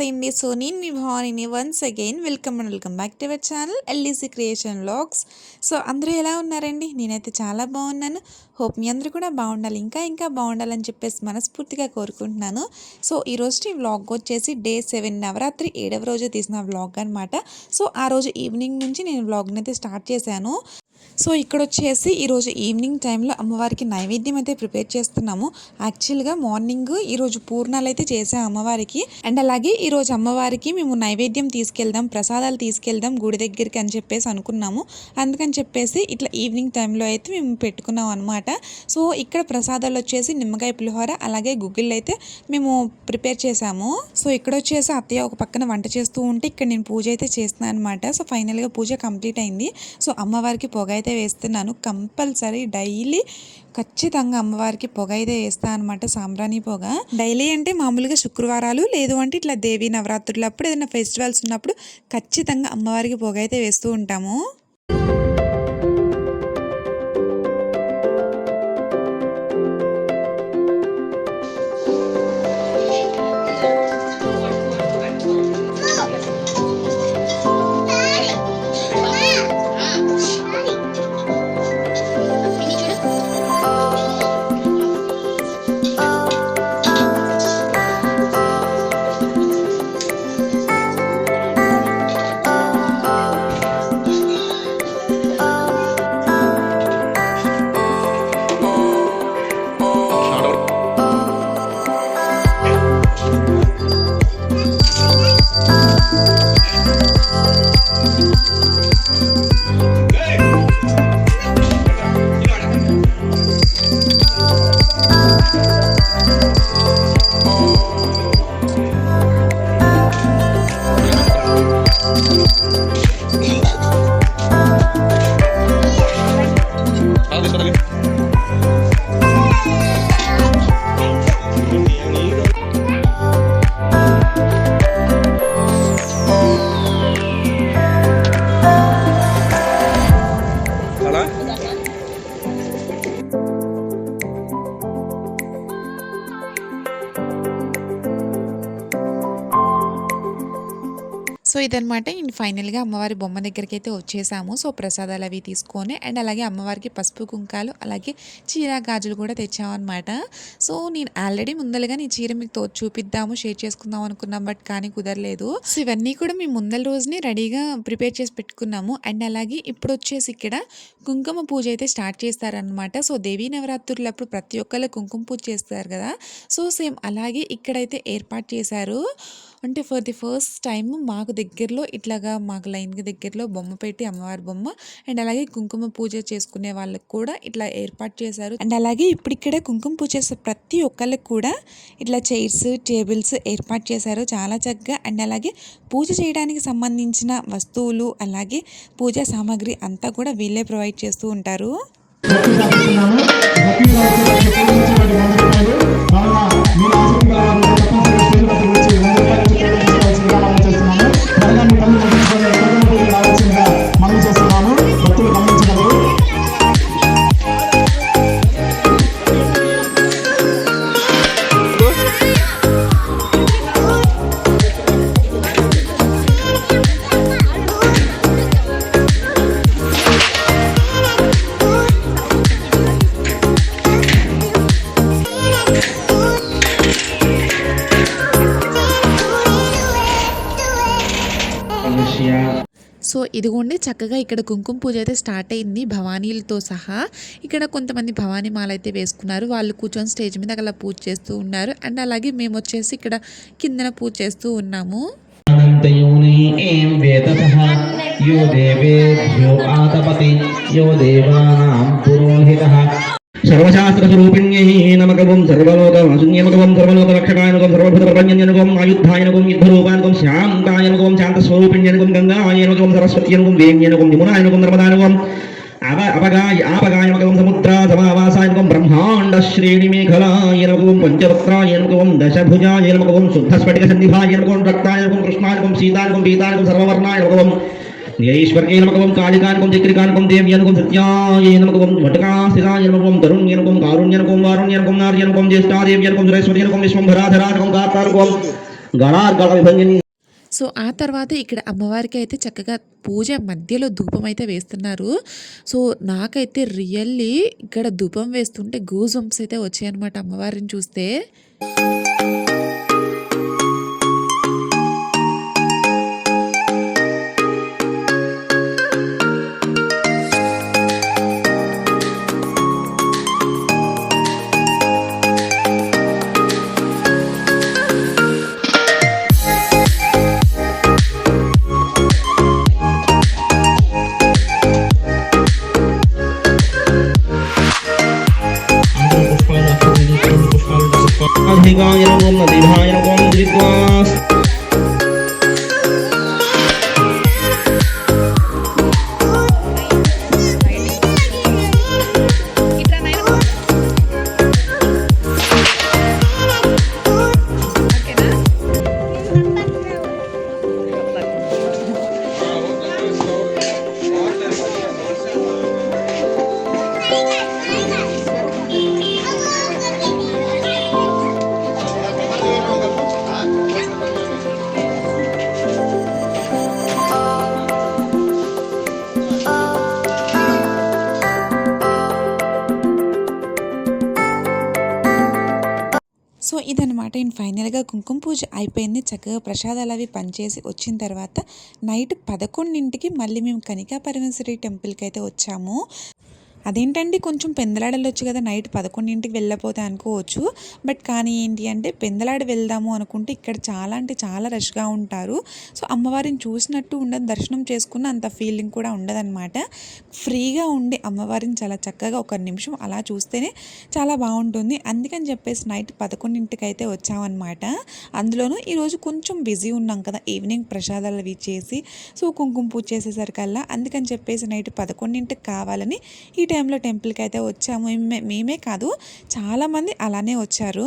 నమస్తే అండి. సో నేను మీ భవానీని once again welcome back to our channel LEC creation vlogs. So అందరూ ఎలా ఉన్నారండి? నేనైతే చాలా బాగున్నాను. హోప్ మీ అందరూ కూడా బాగుండాలి, ఇంకా బాగుండాలని చెప్పేసి మనస్ఫూర్తిగా కోరుకుంటున్నాను. సో ఈరోజు ఈ వ్లాగ్ వచ్చేసి డే 7 నవరాత్రి 7వ రోజు తీసిన వ్లాగ్ అనమాట. సో ఆ రోజు ఈవినింగ్ నుంచి నేను వ్లాగ్ని అయితే స్టార్ట్ చేశాను. సో ఇక్కడ వచ్చేసి ఈరోజు ఈవినింగ్ టైంలో అమ్మవారికి నైవేద్యం అయితే ప్రిపేర్ చేస్తున్నాము. యాక్చువల్గా మార్నింగ్ ఈరోజు పూర్ణాలు అయితే చేసాం అమ్మవారికి. అండ్ అలాగే ఈరోజు అమ్మవారికి మేము నైవేద్యం తీసుకెళ్దాం, ప్రసాదాలు తీసుకెళ్దాం గుడి దగ్గరికి అని చెప్పేసి అనుకున్నాము. అందుకని చెప్పేసి ఇట్లా ఈవినింగ్ టైంలో అయితే మేము పెట్టుకున్నాం అనమాట. సో ఇక్కడ ప్రసాదాలు వచ్చేసి నిమ్మకాయ పులిహోర అలాగే గుగ్గిళ్ళు అయితే మేము ప్రిపేర్ చేసాము. సో ఇక్కడ వచ్చేసి అత్తయ్య ఒక పక్కన వంట చేస్తూ ఉంటే ఇక్కడ నేను పూజ అయితే చేస్తున్నాను అనమాట. సో ఫైనల్గా పూజ కంప్లీట్ అయింది. సో అమ్మవారికి పొగ అయితే వేస్తున్నాను. కంపల్సరీ డైలీ ఖచ్చితంగా అమ్మవారికి పొగ అయితే వేస్తాను అనమాట, సాంబ్రాణి పొగ. డైలీ అంటే మామూలుగా శుక్రవారాలు లేదు అంటే ఇట్లా దేవి నవరాత్రులు అప్పుడు ఏదైనా ఫెస్టివల్స్ ఉన్నప్పుడు ఖచ్చితంగా అమ్మవారికి పొగ అయితే వేస్తూ ఉంటాము. సో ఇదనమాట. ఫైనల్గా అమ్మవారి బొమ్మ దగ్గరికి అయితే వచ్చేసాము. సో ప్రసాదాలు అవి తీసుకొని అండ్ అలాగే అమ్మవారికి పసుపు కుంకాలు అలాగే చీర గాజులు కూడా తెచ్చామన్నమాట. సో నేను ఆల్రెడీ ముందలుగా నీ చీర మీకు చూపిద్దాము, షేర్ చేసుకుందాం అనుకున్నాం, బట్ కానీ కుదరలేదు. సో ఇవన్నీ కూడా మేము ముందల రోజుని రెడీగా ప్రిపేర్ చేసి పెట్టుకున్నాము. అండ్ అలాగే ఇప్పుడు వచ్చేసి ఇక్కడ కుంకుమ పూజ అయితే స్టార్ట్ చేస్తారనమాట. సో దేవీ నవరాత్రులప్పుడు ప్రతి ఒక్కళ్ళు కుంకుమ పూజ చేస్తారు కదా. సో సేమ్ అలాగే ఇక్కడైతే ఏర్పాటు చేశారు. అంటే ఫర్ ది ఫస్ట్ టైం మాకు దగ్గరలో ఇట్లాగా మాకు లైన్కి దగ్గరలో బొమ్మ పెట్టి అమ్మవారి బొమ్మ అండ్ అలాగే కుంకుమ పూజ చేసుకునే వాళ్ళకి కూడా ఇట్లా ఏర్పాటు చేశారు. అండ్ అలాగే ఇప్పుడు ఇక్కడ కుంకుమ పూజ చేసే ప్రతి ఒక్కళ్ళకి కూడా ఇట్లా చైర్స్ టేబుల్స్ ఏర్పాటు చేశారు చాలా చక్కగా. అండ్ అలాగే పూజ చేయడానికి సంబంధించిన వస్తువులు అలాగే పూజా సామాగ్రి అంతా కూడా వీళ్ళే ప్రొవైడ్ చేస్తూ ఉంటారు. సో ఇదిగోండి చక్కగా ఇక్కడ కుంకుమ పూజ అయితే స్టార్ట్ అయింది భవానీలతో సహా. ఇక్కడ కొంతమంది భవానీ మాల అయితే వేసుకున్నారు, వాళ్ళు కూర్చొని స్టేజ్ మీద అలా పూజ చేస్తూ ఉన్నారు. అండ్ అలాగే మేము వచ్చేసి ఇక్కడ కిందన పూజ చేస్తూ ఉన్నాము. సర్వశాస్త్రస్వరూపిణ్యై నమకవం సర్వలోకశూన్యమకవం సర్వలోకరక్షకాయనకం సర్వభూతప్రపంచనకం ఆయుద్ధాయనకం యుద్ధరూపాయనకం శాంతాయనకం శాంతస్వరూపిణ్యనకం గంగాయనకం సరస్వత్యనకం వేమ్యనకం యమునాయనకం నర్మదానకం ఆపగాయమకం సముద్రా సమావాసాయనకం బ్రహ్మాండ శ్రేణి మేఖలాయనకం పంచవక్త్రాయనకం దశభుజాయనకం శుద్ధస్ఫటిక సంధిభాయనకం రక్తాయనకం కృష్ణాయనకం సీతాయనకం పీతాయనకం సర్వవర్ణాయనకం ईश्वर्ये नमकं कालिकानकं चक्रिकानकं देव्यानकं सत्याये नमकं वटकास्थिताय नमकं तरुण्यनकं कारुण्यनकं वारुण्यनकं नार्यनकं ज्येष्ठादेव्यनकं सुरेश्वर्यनकं विश्वंभराधरानकं कार्तानकं గణార్గణ విభంగిని. సో ఆ తర్వాత ఇక్కడ అమ్మవారికి అయితే చక్కగా పూజ మధ్యలో ధూపం అయితే వేస్తున్నారు. సో నాకైతే రియల్లీ ఇక్కడ ధూపం వేస్తుంటే గూస్ బంప్స్ అయితే వచ్చాయన్నమాట అమ్మవారిని చూస్తే. అధికాయ నమః నదిభాయ నమః ద్విత్వాస్. సో ఇదనమాట ఫైనల్గా కుంకుమ పూజ అయిపోయింది. చక్కగా ప్రసాదాలు అవి పనిచేసి వచ్చిన తర్వాత నైట్ 11ంటికి మళ్ళీ మేము కనికా పరమేశ్వరి టెంపుల్కి అయితే వచ్చాము. అదేంటండి కొంచెం పెందలాడలొచ్చు కదా, నైట్ 11ంటికి వెళ్ళపోతే అనుకోవచ్చు. బట్ కానీ ఏంటి అంటే పెందలాడ వెళ్దాము అనుకుంటే ఇక్కడ చాలా అంటే చాలా రష్గా ఉంటారు. సో అమ్మవారిని చూసినట్టు ఉండదు, దర్శనం చేసుకున్న అంత ఫీలింగ్ కూడా ఉండదన్నమాట. ఫ్రీగా ఉండి అమ్మవారిని చాలా చక్కగా ఒక నిమిషం అలా చూస్తేనే చాలా బాగుంటుంది. అందుకని చెప్పేసి నైట్ 11ంటికి అయితే వచ్చామన్నమాట. అందులోనూ ఈరోజు కొంచెం బిజీ ఉన్నాం కదా, ఈవినింగ్ ప్రసాదాలు అవి చేసి సో కుంకుమ పూజ చేసేసరికల్లా, అందుకని చెప్పేసి నైట్ 11ంటికి కావాలని ఈ టైంలో టెంపుల్కి అయితే వచ్చాము. మేమే కాదు చాలామంది అలానే వచ్చారు.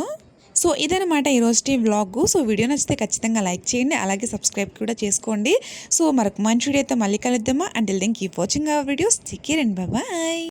సో ఇదనమాట ఈరోజు వ్లాగ్. సో వీడియో నచ్చితే ఖచ్చితంగా లైక్ చేయండి, అలాగే సబ్స్క్రైబ్ కూడా చేసుకోండి. సో మరొక మంచి వీడియోతో మళ్ళీ కలుద్దామా. Until then keep watching our videos. Take care and bye.